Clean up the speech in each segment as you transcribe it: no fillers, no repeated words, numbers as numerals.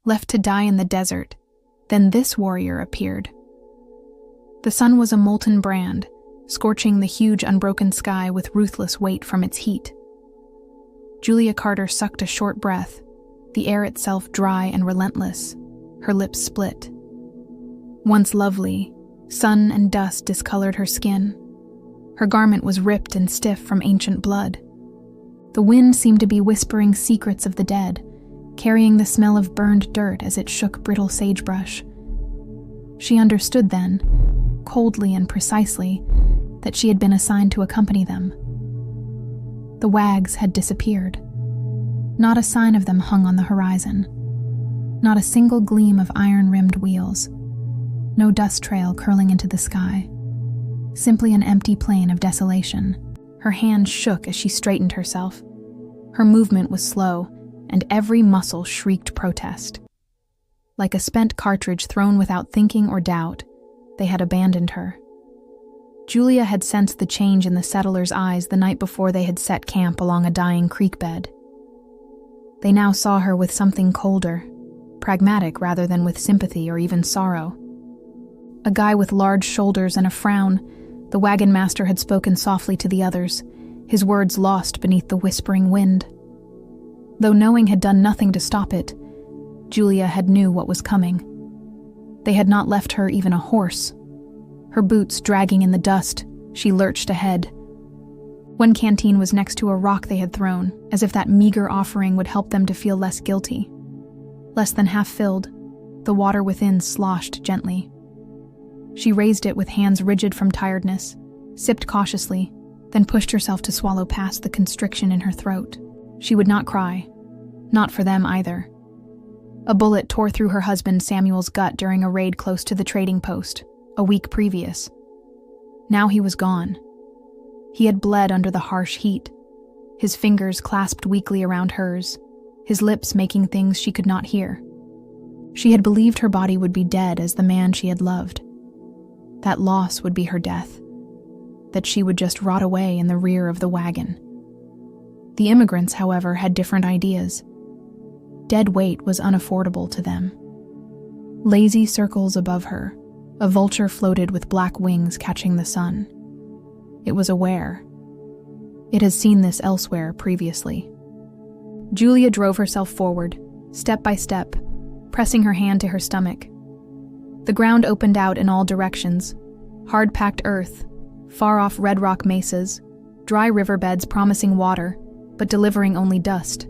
left to die in the desert. Then this warrior appeared. The sun was a molten brand, scorching the huge unbroken sky with ruthless weight from its heat. Julia Carter sucked a short breath, the air itself dry and relentless, her lips split. Once lovely, sun and dust discolored her skin. Her garment was ripped and stiff from ancient blood. The wind seemed to be whispering secrets of the dead, carrying the smell of burned dirt as it shook brittle sagebrush. She understood then, coldly and precisely, that she had been assigned to accompany them. The wags had disappeared. Not a sign of them hung on the horizon. Not a single gleam of iron-rimmed wheels. No dust trail curling into the sky. Simply an empty plain of desolation. Her hands shook as she straightened herself. Her movement was slow, and every muscle shrieked protest. Like a spent cartridge thrown without thinking or doubt, they had abandoned her. Julia had sensed the change in the settlers' eyes the night before they had set camp along a dying creek bed. They now saw her with something colder, pragmatic rather than with sympathy or even sorrow. A guy with large shoulders and a frown, the wagon master had spoken softly to the others, his words lost beneath the whispering wind. Though knowing had done nothing to stop it, Julia had knew what was coming. They had not left her even a horse. Her boots dragging in the dust, she lurched ahead. One canteen was next to a rock they had thrown, as if that meager offering would help them to feel less guilty. Less than half filled, the water within sloshed gently. She raised it with hands rigid from tiredness, sipped cautiously, then pushed herself to swallow past the constriction in her throat. She would not cry. Not for them either. A bullet tore through her husband Samuel's gut during a raid close to the trading post, a week previous. Now he was gone. He had bled under the harsh heat, his fingers clasped weakly around hers, his lips making things she could not hear. She had believed her body would be dead as the man she had loved. That loss would be her death, that she would just rot away in the rear of the wagon. The immigrants, however, had different ideas. Dead weight was unaffordable to them. Lazy circles above her, a vulture floated with black wings catching the sun. It was aware. It has seen this elsewhere previously. Julia drove herself forward, step by step, pressing her hand to her stomach. The ground opened out in all directions, hard-packed earth, far-off red rock mesas, dry riverbeds promising water, but delivering only dust.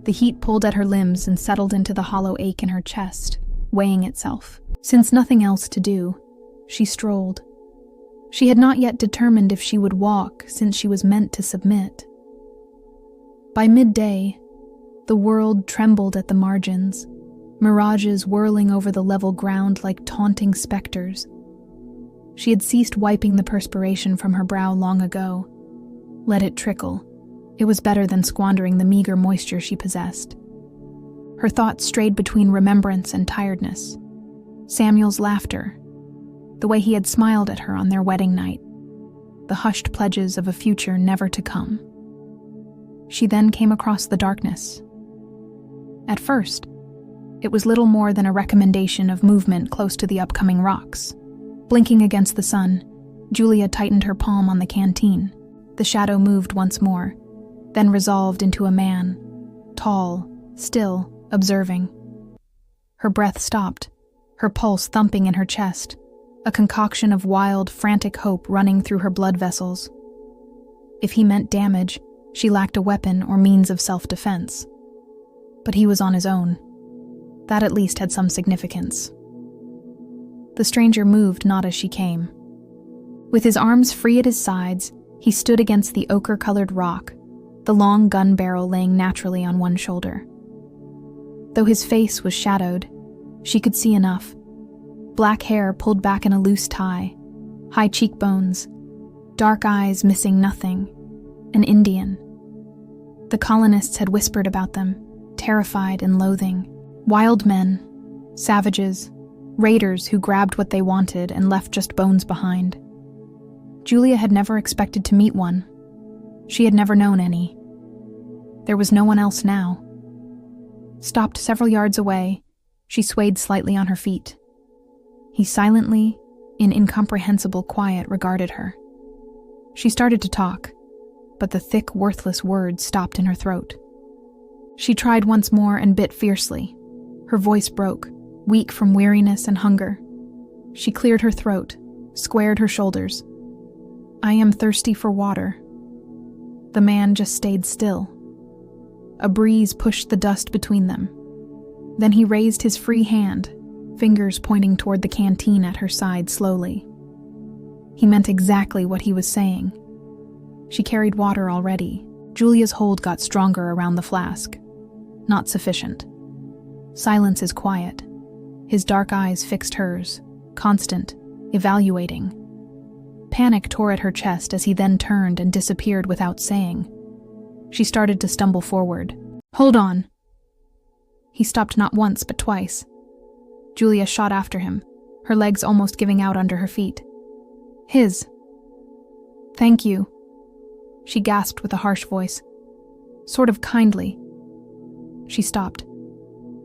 The heat pulled at her limbs and settled into the hollow ache in her chest, weighing itself. Since nothing else to do, she strolled. She had not yet determined if she would walk, since she was meant to submit. By midday, the world trembled at the margins, mirages whirling over the level ground like taunting specters. She had ceased wiping the perspiration from her brow long ago. Let it trickle. It was better than squandering the meager moisture she possessed. Her thoughts strayed between remembrance and tiredness. Samuel's laughter, the way he had smiled at her on their wedding night, the hushed pledges of a future never to come. She then came across the darkness. At first, it was little more than a recommendation of movement close to the upcoming rocks. Blinking against the sun, Julia tightened her palm on the canteen. The shadow moved once more, then resolved into a man, tall, still, observing. Her breath stopped, her pulse thumping in her chest, a concoction of wild, frantic hope running through her blood vessels. If he meant damage, she lacked a weapon or means of self-defense. But he was on his own. That at least had some significance. The stranger moved not as she came. With his arms free at his sides, he stood against the ochre-colored rock, the long gun barrel laying naturally on one shoulder. Though his face was shadowed, she could see enough. Black hair pulled back in a loose tie, high cheekbones, dark eyes missing nothing, an Indian. The colonists had whispered about them, terrified and loathing. Wild men, savages, raiders who grabbed what they wanted and left just bones behind. Julia had never expected to meet one. She had never known any. There was no one else now. Stopped several yards away, she swayed slightly on her feet. He silently, in incomprehensible quiet, regarded her. She started to talk, but the thick, worthless words stopped in her throat. She tried once more and bit fiercely. Her voice broke, weak from weariness and hunger. She cleared her throat, squared her shoulders. "I am thirsty for water." The man just stayed still. A breeze pushed the dust between them. Then he raised his free hand, fingers pointing toward the canteen at her side slowly. He meant exactly what he was saying. She carried water already. Julia's hold got stronger around the flask. Not sufficient. Silence is quiet. His dark eyes fixed hers, constant, evaluating. Panic tore at her chest as he then turned and disappeared without saying. She started to stumble forward. "Hold on!" He stopped not once but twice. Julia shot after him, her legs almost giving out under her feet. "His." "Thank you," she gasped with a harsh voice. "Sort of kindly." She stopped.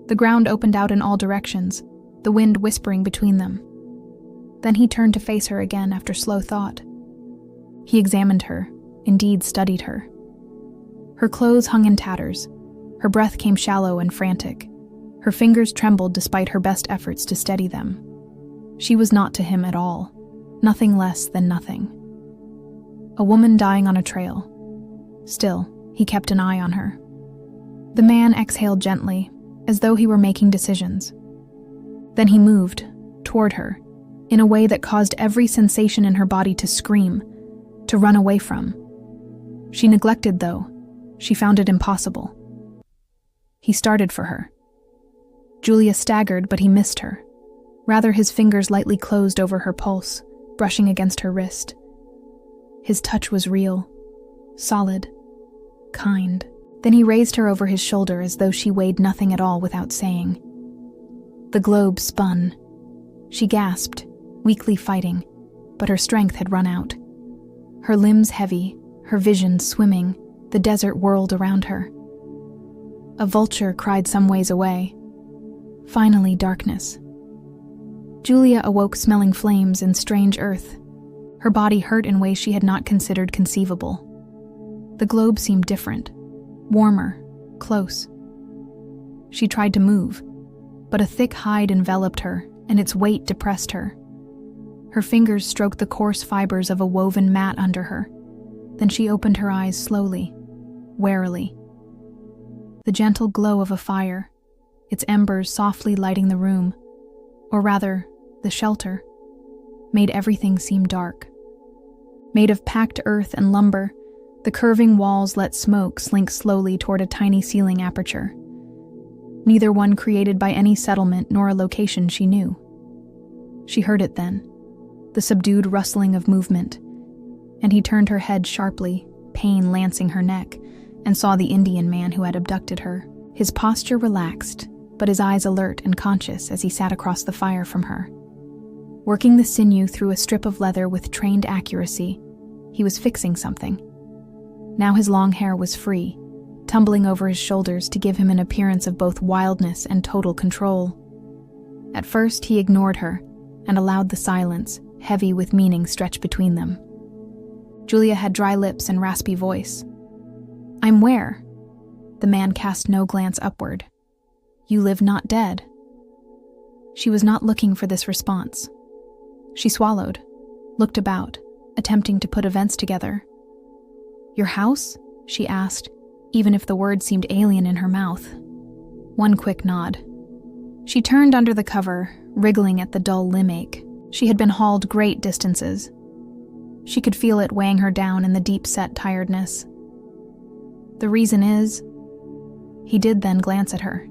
The ground opened out in all directions, the wind whispering between them. Then he turned to face her again after slow thought. He examined her, indeed studied her. Her clothes hung in tatters. Her breath came shallow and frantic. Her fingers trembled despite her best efforts to steady them. She was not to him at all, nothing less than nothing. A woman dying on a trail. Still, he kept an eye on her. The man exhaled gently, as though he were making decisions. Then he moved, toward her, in a way that caused every sensation in her body to scream, to run away from. She neglected, though. She found it impossible. He started for her. Julia staggered, but he missed her. Rather, his fingers lightly closed over her pulse, brushing against her wrist. His touch was real, solid, kind. Then he raised her over his shoulder as though she weighed nothing at all without saying. The globe spun. She gasped, weakly fighting, but her strength had run out. Her limbs heavy, her vision swimming, the desert whirled around her. A vulture cried some ways away. Finally, darkness. Julia awoke smelling flames and strange earth. Her body hurt in ways she had not considered conceivable. The globe seemed different, warmer, close. She tried to move, but a thick hide enveloped her, and its weight depressed her. Her fingers stroked the coarse fibers of a woven mat under her. Then she opened her eyes slowly, warily. The gentle glow of a fire, its embers softly lighting the room, or rather, the shelter, made everything seem dark. Made of packed earth and lumber, the curving walls let smoke slink slowly toward a tiny ceiling aperture. Neither one created by any settlement nor a location she knew. She heard it then, the subdued rustling of movement, and he turned her head sharply, pain lancing her neck, and saw the Indian man who had abducted her. His posture relaxed, but his eyes alert and conscious as he sat across the fire from her. Working the sinew through a strip of leather with trained accuracy, he was fixing something. Now his long hair was free, tumbling over his shoulders to give him an appearance of both wildness and total control. At first, he ignored her and allowed the silence, heavy with meaning, stretch between them. Julia had dry lips and raspy voice. "I'm where?" The man cast no glance upward. "You live not dead." She was not looking for this response. She swallowed, looked about, attempting to put events together. "Your house?" she asked, even if the word seemed alien in her mouth. One quick nod. She turned under the cover, wriggling at the dull limb ache. She had been hauled great distances. She could feel it weighing her down in the deep-set tiredness. "The reason is..." He did then glance at her.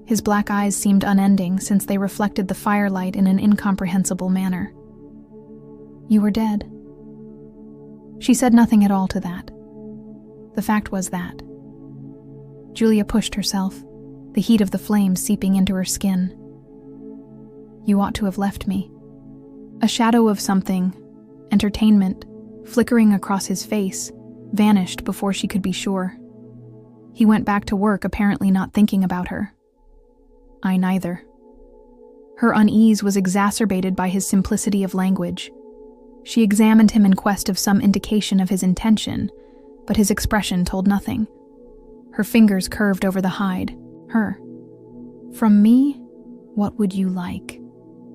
His black eyes seemed unending since they reflected the firelight in an incomprehensible manner. "You were dead." She said nothing at all to that. The fact was that. Julia pushed herself, the heat of the flames seeping into her skin. "You ought to have left me." A shadow of something, entertainment, flickering across his face, vanished before she could be sure. He went back to work, apparently not thinking about her. I neither. Her unease was exacerbated by his simplicity of language. She examined him in quest of some indication of his intention, but his expression told nothing. Her fingers curved over the hide. Her. From me, what would you like?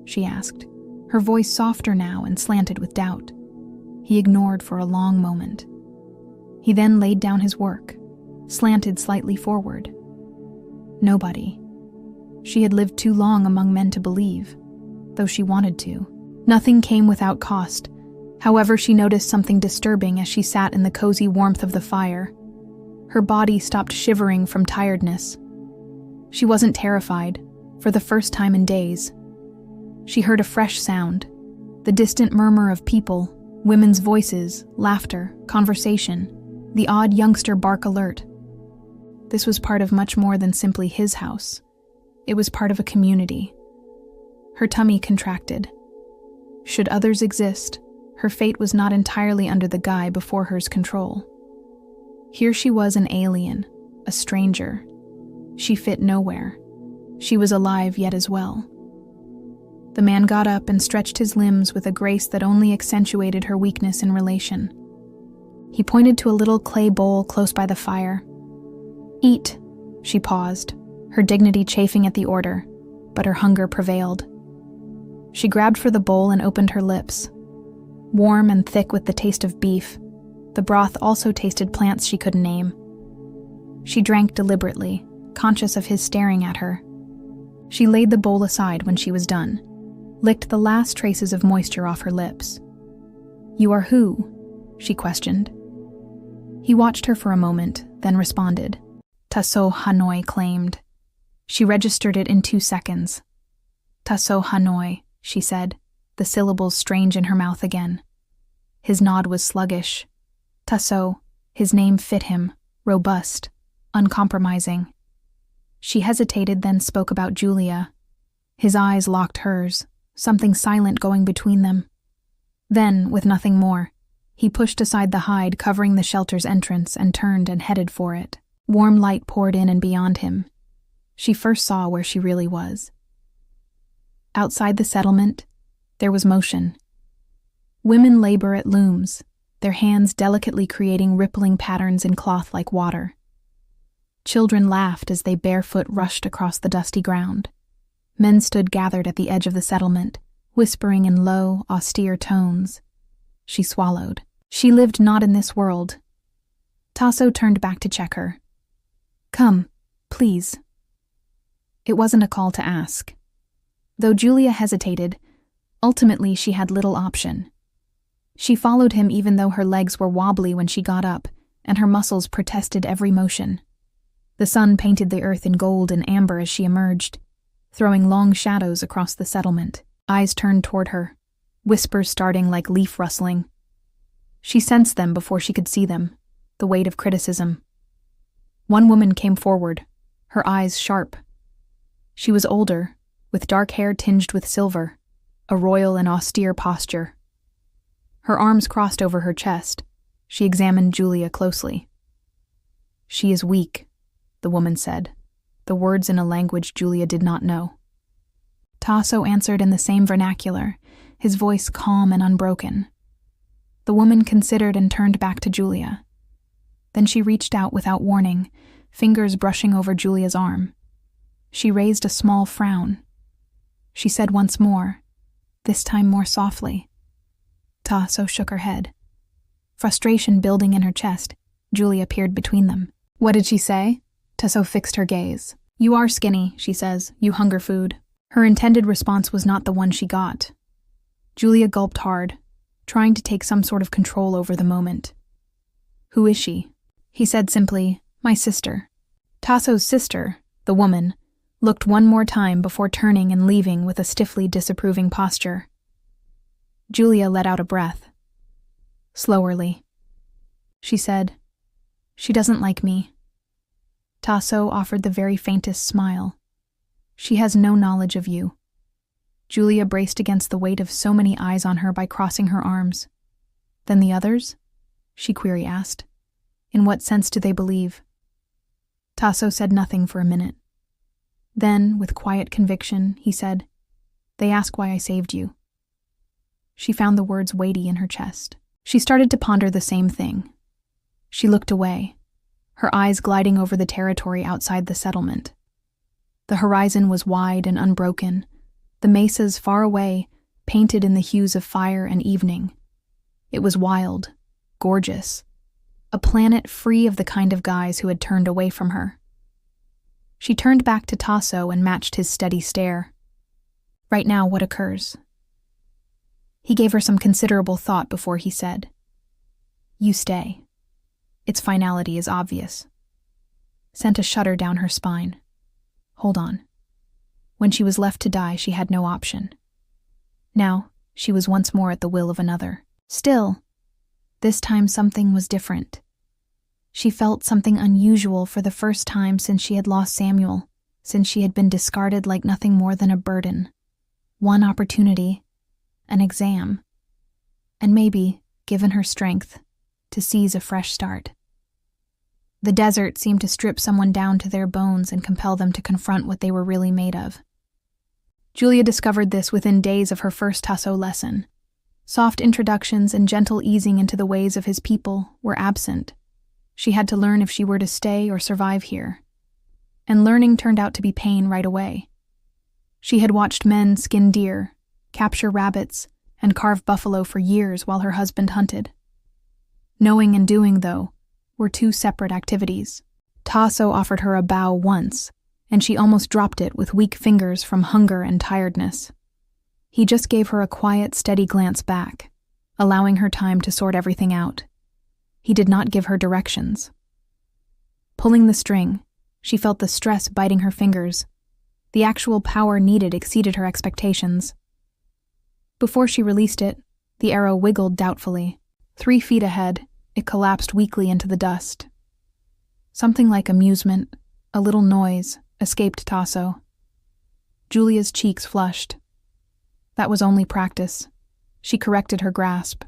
She asked, her voice softer now and slanted with doubt. He ignored for a long moment. He then laid down his work, slanted slightly forward. Nobody. She had lived too long among men to believe, though she wanted to. Nothing came without cost. However, she noticed something disturbing as she sat in the cozy warmth of the fire. Her body stopped shivering from tiredness. She wasn't terrified, for the first time in days. She heard a fresh sound, the distant murmur of people, women's voices, laughter, conversation, the odd youngster bark alert. This was part of much more than simply his house. It was part of a community. Her tummy contracted. Should others exist, her fate was not entirely under the guy before her's control. Here she was, an alien, a stranger. She fit nowhere. She was alive yet as well. The man got up and stretched his limbs with a grace that only accentuated her weakness in relation. He pointed to a little clay bowl close by the fire. Eat, she paused, her dignity chafing at the order, but her hunger prevailed. She grabbed for the bowl and opened her lips. Warm and thick with the taste of beef, the broth also tasted plants she couldn't name. She drank deliberately, conscious of his staring at her. She laid the bowl aside when she was done, licked the last traces of moisture off her lips. "You are who?" she questioned. He watched her for a moment, then responded. "Taso Hanoi," claimed. She registered it in 2 seconds. "Taso Hanoi," she said, the syllables strange in her mouth again. His nod was sluggish. Taso, his name fit him, robust, uncompromising. She hesitated, then spoke about Julia. His eyes locked hers, something silent going between them. Then, with nothing more, he pushed aside the hide covering the shelter's entrance and turned and headed for it. Warm light poured in and beyond him. She first saw where she really was. Outside the settlement, there was motion. Women labor at looms, their hands delicately creating rippling patterns in cloth like water. Children laughed as they barefoot rushed across the dusty ground. Men stood gathered at the edge of the settlement, whispering in low, austere tones. She swallowed. She lived not in this world. Tasso turned back to check her. "Come, please." It wasn't a call to ask. Though Julia hesitated, ultimately she had little option. She followed him even though her legs were wobbly when she got up, and her muscles protested every motion. The sun painted the earth in gold and amber as she emerged, throwing long shadows across the settlement. Eyes turned toward her, whispers starting like leaf rustling. She sensed them before she could see them, the weight of criticism. One woman came forward, her eyes sharp. She was older, with dark hair tinged with silver, a royal and austere posture. Her arms crossed over her chest. She examined Julia closely. "She is weak," the woman said, the words in a language Julia did not know. Tasso answered in the same vernacular, his voice calm and unbroken. The woman considered and turned back to Julia. Then she reached out without warning, fingers brushing over Julia's arm. She raised a small frown. She said once more, this time more softly. Tasso shook her head. Frustration building in her chest, Julia peered between them. "What did she say?" Tasso fixed her gaze. "You are skinny," she says. "You hunger food." Her intended response was not the one she got. Julia gulped hard, trying to take some sort of control over the moment. "Who is she?" He said simply, "My sister." Tasso's sister, the woman, looked one more time before turning and leaving with a stiffly disapproving posture. Julia let out a breath. Slowerly. She said, "She doesn't like me." Tasso offered the very faintest smile. "She has no knowledge of you." Julia braced against the weight of so many eyes on her by crossing her arms. "Then the others?" she query asked. "In what sense do they believe?" Tasso said nothing for a minute. Then, with quiet conviction, he said, "They ask why I saved you." She found the words weighty in her chest. She started to ponder the same thing. She looked away, her eyes gliding over the territory outside the settlement. The horizon was wide and unbroken, the mesas far away, painted in the hues of fire and evening. It was wild, gorgeous, a planet free of the kind of guys who had turned away from her. She turned back to Tasso and matched his steady stare. "Right now, what occurs?" He gave her some considerable thought before he said, "You stay." Its finality is obvious. Sent a shudder down her spine. Hold on. When she was left to die, she had no option. Now, she was once more at the will of another. Still, this time something was different. She felt something unusual for the first time since she had lost Samuel, since she had been discarded like nothing more than a burden. One opportunity, an exam, and maybe, given her strength, to seize a fresh start. The desert seemed to strip someone down to their bones and compel them to confront what they were really made of. Julia discovered this within days of her first Tasso lesson. Soft introductions and gentle easing into the ways of his people were absent. She had to learn if she were to stay or survive here. And learning turned out to be pain right away. She had watched men skin deer, capture rabbits, and carve buffalo for years while her husband hunted. Knowing and doing, though, were two separate activities. Tasso offered her a bow once, and she almost dropped it with weak fingers from hunger and tiredness. He just gave her a quiet, steady glance back, allowing her time to sort everything out. He did not give her directions. Pulling the string, she felt the stress biting her fingers. The actual power needed exceeded her expectations. Before she released it, the arrow wiggled doubtfully. 3 feet ahead, it collapsed weakly into the dust. Something like amusement, a little noise, escaped Tasso. Julia's cheeks flushed. That was only practice. She corrected her grasp.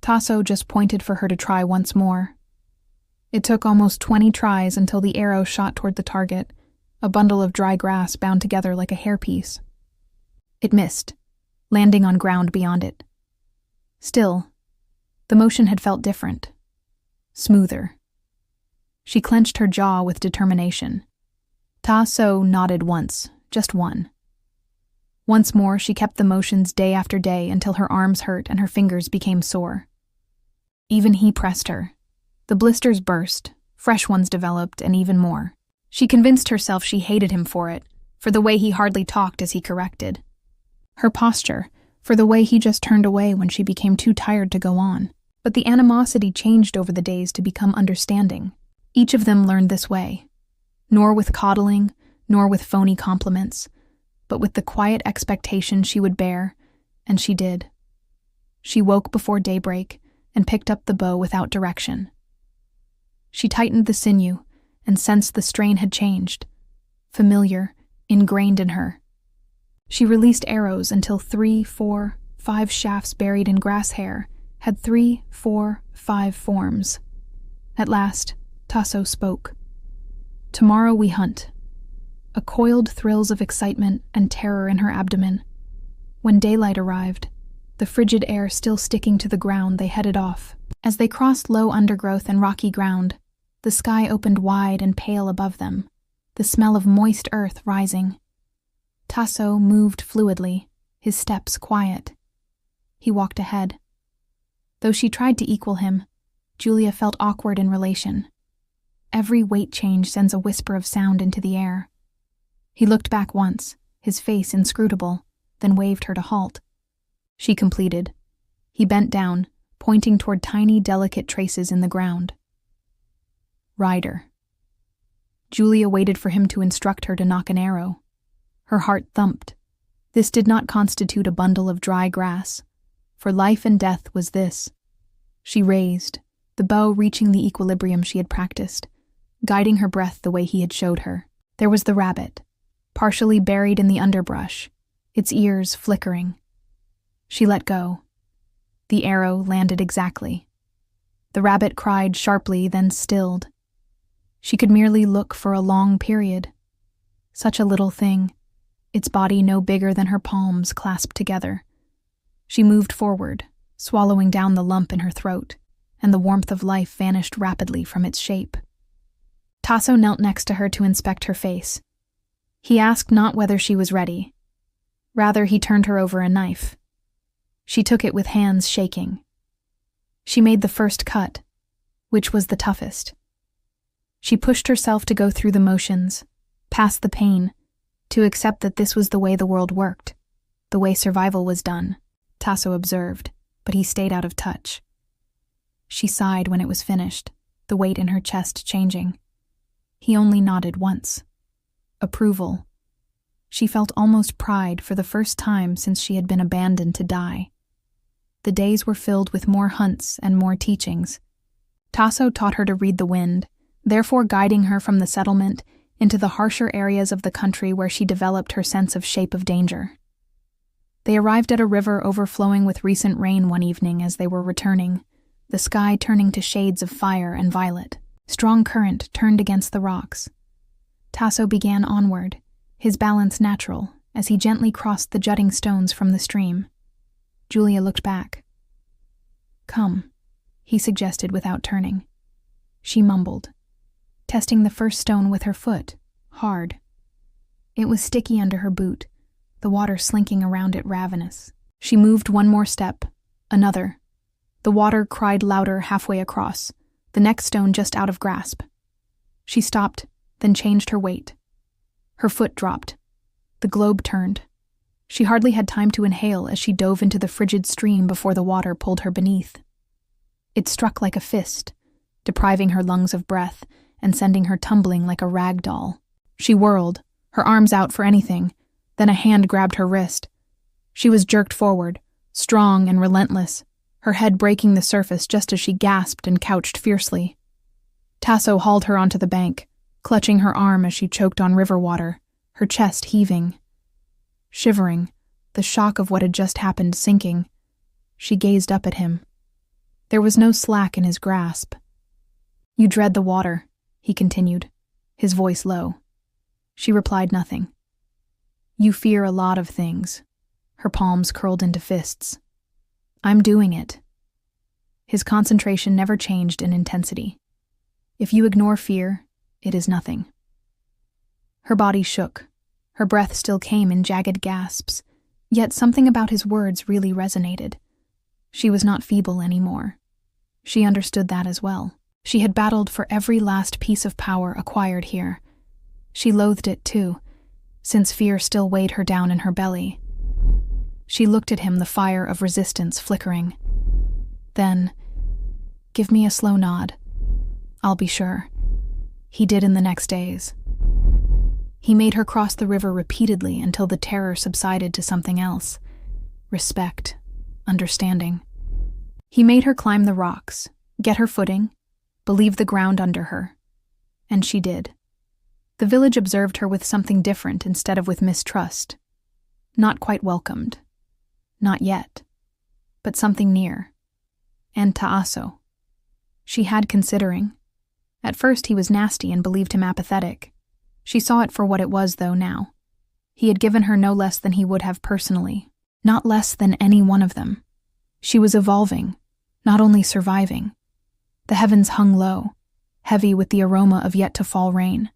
Tasso just pointed for her to try once more. It took almost 20 tries until the arrow shot toward the target, a bundle of dry grass bound together like a hairpiece. It missed, landing on ground beyond it. Still, the motion had felt different, smoother. She clenched her jaw with determination. Tasso nodded once, just one. Once more, she kept the motions day after day until her arms hurt and her fingers became sore. Even he pressed her. The blisters burst, fresh ones developed, and even more. She convinced herself she hated him for the way he hardly talked as he corrected. Her posture, for the way he just turned away when she became too tired to go on. But the animosity changed over the days to become understanding. Each of them learned this way. Nor with coddling, nor with phony compliments, but with the quiet expectation she would bear, and she did. She woke before daybreak and picked up the bow without direction. She tightened the sinew and sensed the strain had changed, familiar, ingrained in her. She released arrows until 3, 4, 5 shafts buried in grass hair had 3, 4, 5 forms. At last, Tasso spoke. "Tomorrow we hunt." A coiled thrills of excitement and terror in her abdomen. When daylight arrived, the frigid air still sticking to the ground, they headed off. As they crossed low undergrowth and rocky ground, the sky opened wide and pale above them, the smell of moist earth rising. Tasso moved fluidly, his steps quiet. He walked ahead. Though she tried to equal him, Julia felt awkward in relation. Every weight change sends a whisper of sound into the air. He looked back once, his face inscrutable, then waved her to halt. She completed. He bent down, pointing toward tiny, delicate traces in the ground. Rider. Julia waited for him to instruct her to nock an arrow. Her heart thumped. This did not constitute a bundle of dry grass. For life and death was this. She raised, the bow reaching the equilibrium she had practiced, guiding her breath the way he had showed her. There was the rabbit, partially buried in the underbrush, its ears flickering. She let go. The arrow landed exactly. The rabbit cried sharply, then stilled. She could merely look for a long period. Such a little thing, its body no bigger than her palms clasped together. She moved forward, swallowing down the lump in her throat, and the warmth of life vanished rapidly from its shape. Tasso knelt next to her to inspect her face. He asked not whether she was ready. Rather, he turned her over a knife. She took it with hands shaking. She made the first cut, which was the toughest. She pushed herself to go through the motions, past the pain, to accept that this was the way the world worked, the way survival was done. Tasso observed, but he stayed out of touch. She sighed when it was finished, the weight in her chest changing. He only nodded once. Approval. She felt almost pride for the first time since she had been abandoned to die. The days were filled with more hunts and more teachings. Tasso taught her to read the wind, therefore guiding her from the settlement into the harsher areas of the country where she developed her sense of shape of danger. They arrived at a river overflowing with recent rain one evening as they were returning, the sky turning to shades of fire and violet. Strong current turned against the rocks. Tasso began onward, his balance natural, as he gently crossed the jutting stones from the stream. Julia looked back. "Come," he suggested without turning. She mumbled, testing the first stone with her foot, hard. It was sticky under her boot, the water slinking around it ravenous. She moved one more step, another. The water cried louder halfway across, the next stone just out of grasp. She stopped, then changed her weight. Her foot dropped. The globe turned. She hardly had time to inhale as she dove into the frigid stream before the water pulled her beneath. It struck like a fist, depriving her lungs of breath and sending her tumbling like a rag doll. She whirled, her arms out for anything, then a hand grabbed her wrist. She was jerked forward, strong and relentless, her head breaking the surface just as she gasped and couched fiercely. Tasso hauled her onto the bank, clutching her arm as she choked on river water, her chest heaving. Shivering, the shock of what had just happened sinking, she gazed up at him. There was no slack in his grasp. "You dread the water," he continued, his voice low. She replied nothing. "You fear a lot of things," her palms curled into fists. "I'm doing it." His concentration never changed in intensity. If you ignore fear, it is nothing. Her body shook. Her breath still came in jagged gasps, yet something about his words really resonated. She was not feeble anymore. She understood that as well. She had battled for every last piece of power acquired here. She loathed it too, since fear still weighed her down in her belly. She looked at him, the fire of resistance flickering. Then, "Give me a slow nod. I'll be sure." He did in the next days. He made her cross the river repeatedly until the terror subsided to something else. Respect, understanding. He made her climb the rocks, get her footing, believe the ground under her. And she did. The village observed her with something different instead of with mistrust. Not quite welcomed. Not yet. But something near. And Tasso. She had considering. At first he was nasty and believed him apathetic. She saw it for what it was, though, now. He had given her no less than he would have personally. Not less than any one of them. She was evolving, not only surviving. The heavens hung low, heavy with the aroma of yet-to-fall rain.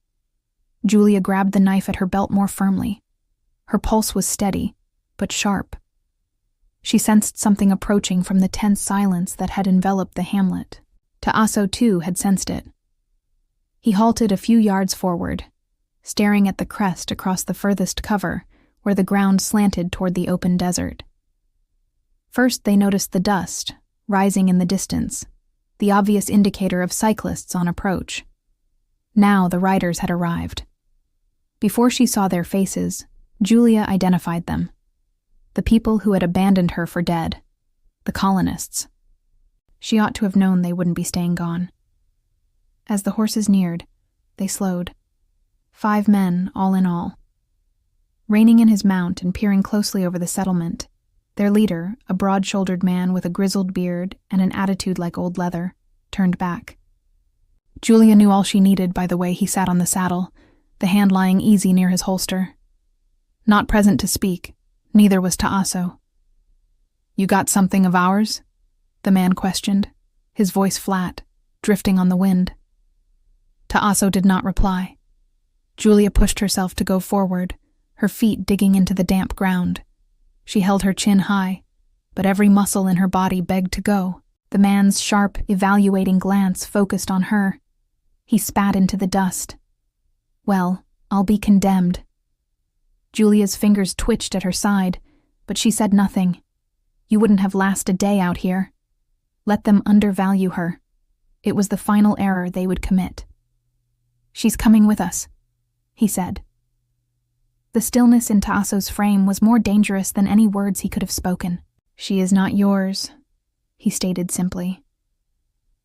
Julia grabbed the knife at her belt more firmly. Her pulse was steady, but sharp. She sensed something approaching from the tense silence that had enveloped the hamlet. Tasso, too, had sensed it. He halted a few yards forward, staring at the crest across the furthest cover, where the ground slanted toward the open desert. First they noticed the dust, rising in the distance, the obvious indicator of cyclists on approach. Now the riders had arrived. Before she saw their faces, Julia identified them. The people who had abandoned her for dead. The colonists. She ought to have known they wouldn't be staying gone. As the horses neared, they slowed. 5 men, all in all. Reining in his mount and peering closely over the settlement, their leader, a broad-shouldered man with a grizzled beard and an attitude like old leather, turned back. Julia knew all she needed by the way he sat on the saddle, the hand lying easy near his holster. Not present to speak, neither was Ta'aso. "You got something of ours?" the man questioned, his voice flat, drifting on the wind. Ta'aso did not reply. Julia pushed herself to go forward, her feet digging into the damp ground. She held her chin high, but every muscle in her body begged to go. The man's sharp, evaluating glance focused on her. He spat into the dust. "Well, I'll be condemned." Julia's fingers twitched at her side, but she said nothing. You wouldn't have lasted a day out here. Let them undervalue her. It was the final error they would commit. "She's coming with us," he said. The stillness in Ta'aso's frame was more dangerous than any words he could have spoken. "She is not yours," he stated simply.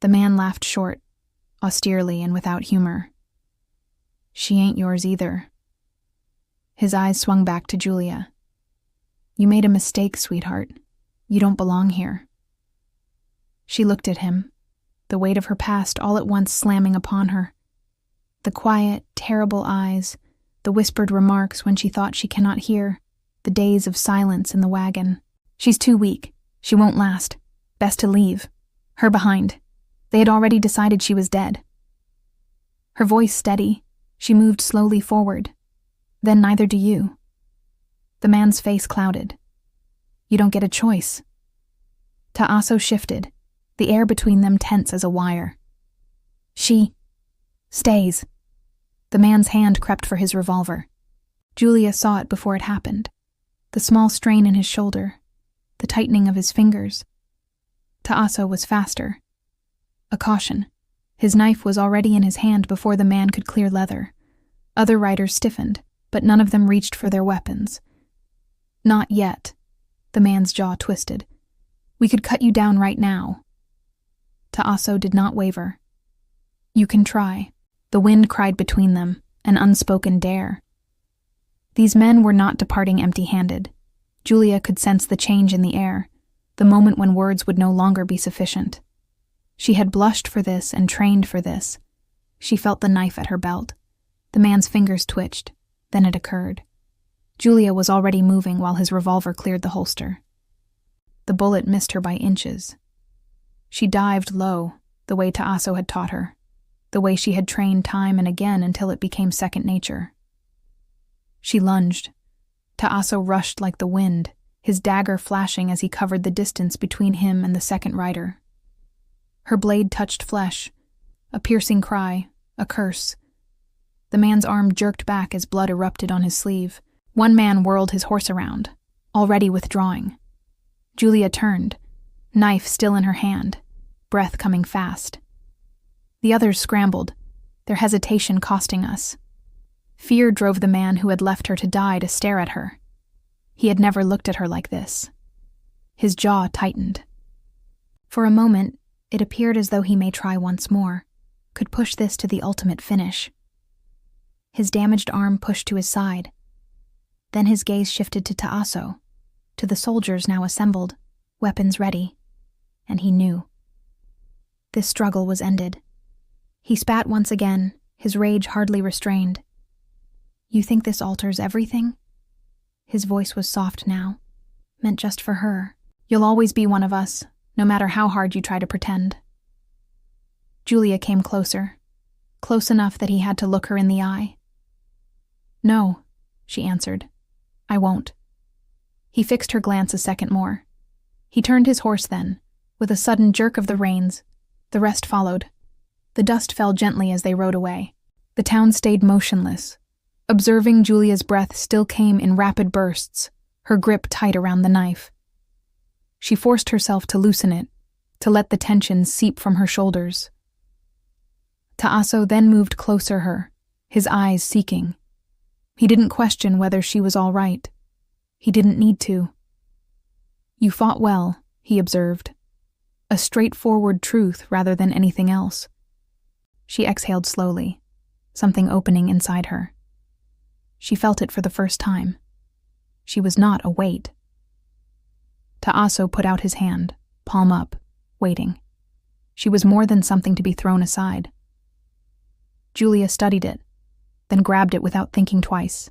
The man laughed short, austerely and without humor. "She ain't yours either." His eyes swung back to Julia. "You made a mistake, sweetheart. You don't belong here." She looked at him, the weight of her past all at once slamming upon her. The quiet, terrible eyes, the whispered remarks when she thought she cannot hear, the days of silence in the wagon. "She's too weak. She won't last. Best to leave. Her behind. They had already decided she was dead." Her voice steady, she moved slowly forward. "Then neither do you." The man's face clouded. "You don't get a choice." Ta'aso shifted, the air between them tense as a wire. "She stays." The man's hand crept for his revolver. Julia saw it before it happened. The small strain in his shoulder, the tightening of his fingers. Ta'aso was faster. A caution. His knife was already in his hand before the man could clear leather. Other riders stiffened, but none of them reached for their weapons. "Not yet." The man's jaw twisted. "We could cut you down right now." Ta'aso did not waver. "You can try." The wind cried between them, an unspoken dare. These men were not departing empty-handed. Julia could sense the change in the air, the moment when words would no longer be sufficient. She had blushed for this and trained for this. She felt the knife at her belt. The man's fingers twitched. Then it occurred. Julia was already moving while his revolver cleared the holster. The bullet missed her by inches. She dived low, the way Ta'aso had taught her, the way she had trained time and again until it became second nature. She lunged. Ta'aso rushed like the wind, his dagger flashing as he covered the distance between him and the second rider. Her blade touched flesh, a piercing cry, a curse. The man's arm jerked back as blood erupted on his sleeve. One man whirled his horse around, already withdrawing. Julia turned, knife still in her hand, breath coming fast. The others scrambled, their hesitation costing us. Fear drove the man who had left her to die to stare at her. He had never looked at her like this. His jaw tightened. For a moment, it appeared as though he may try once more, could push this to the ultimate finish. His damaged arm pushed to his side. Then his gaze shifted to Ta'aso, to the soldiers now assembled, weapons ready, and he knew. This struggle was ended. He spat once again, his rage hardly restrained. "You think this alters everything?" His voice was soft now, meant just for her. "You'll always be one of us, no matter how hard you try to pretend." Julia came closer, close enough that he had to look her in the eye. "No," she answered. "I won't." He fixed her glance a second more. He turned his horse then, with a sudden jerk of the reins. The rest followed. The dust fell gently as they rode away. The town stayed motionless. Observing Julia's breath still came in rapid bursts, her grip tight around the knife. She forced herself to loosen it, to let the tension seep from her shoulders. Ta'aso then moved closer her, his eyes seeking. He didn't question whether she was all right. He didn't need to. "You fought well," he observed. A straightforward truth rather than anything else. She exhaled slowly, something opening inside her. She felt it for the first time. She was not a weight. Ta'aso put out his hand, palm up, waiting. She was more than something to be thrown aside. Julia studied it, then grabbed it without thinking twice.